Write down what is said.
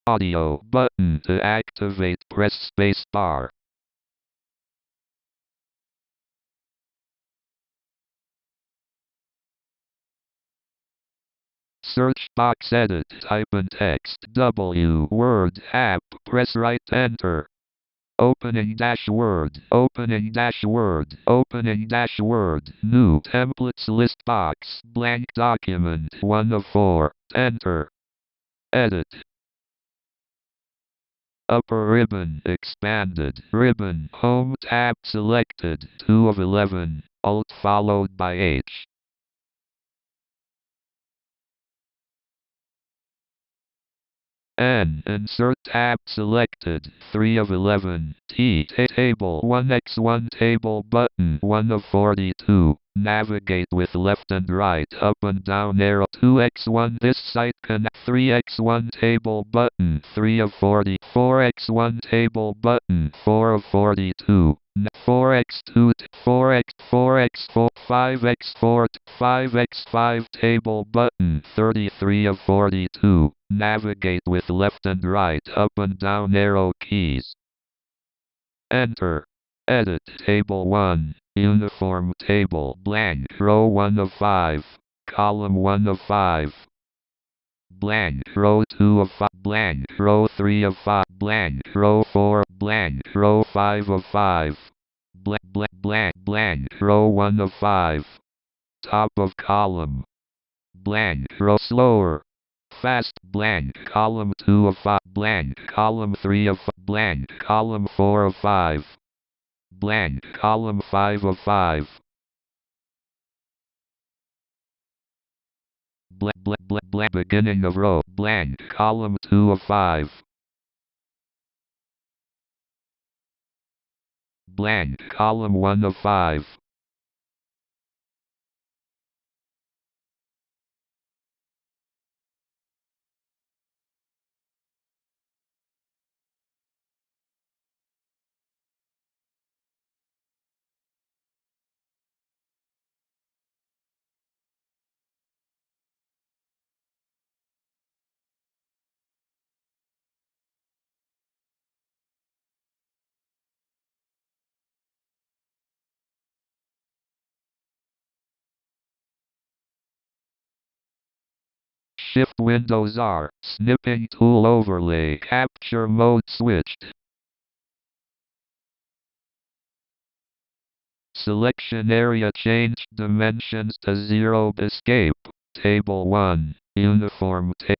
Audio button. To activate, press space bar. Search box, edit, type in text, W, Word, app, press right enter. Opening dash Word, opening dash Word, opening dash Word, new templates list box, blank document, 1 of 4, enter. Edit. Upper ribbon, expanded, ribbon, home tab selected, 2 of 11, Alt followed by H. N. Insert tab selected, 3 of 11. T. Table 1x1 table button, 1 of 42. Navigate with left and right, up and down arrow, 2x1. This site connect, 3x1 table button, 3 of 40. 4x1 table button, 4 of 42. 4x2, 4x4, 5x4, 5x5 table button, 33 of 42. Navigate with left and right, up and down arrow keys. Enter. Edit table 1. Uniform table blank, row 1 of 5, column 1 of 5. Blank, row 2 of 5, blank, row 3 of 5, blank, row 4, blank, row 5 of 5. Blank, blank, blank, blank, row 1 of 5. Top of column. Blank, row slower. Fast, blank, column 2 of 5, blank, column 3 of 5, blank, column 4 of 5. Blank, column 5 of 5. Blank, blank, blank, blank, beginning of row, blank, column 2 of 5. Blank, column 1 of 5. Shift Windows R, snipping tool overlay, capture mode switched. Selection area change dimensions to 0. Escape. Table 1. Uniform table.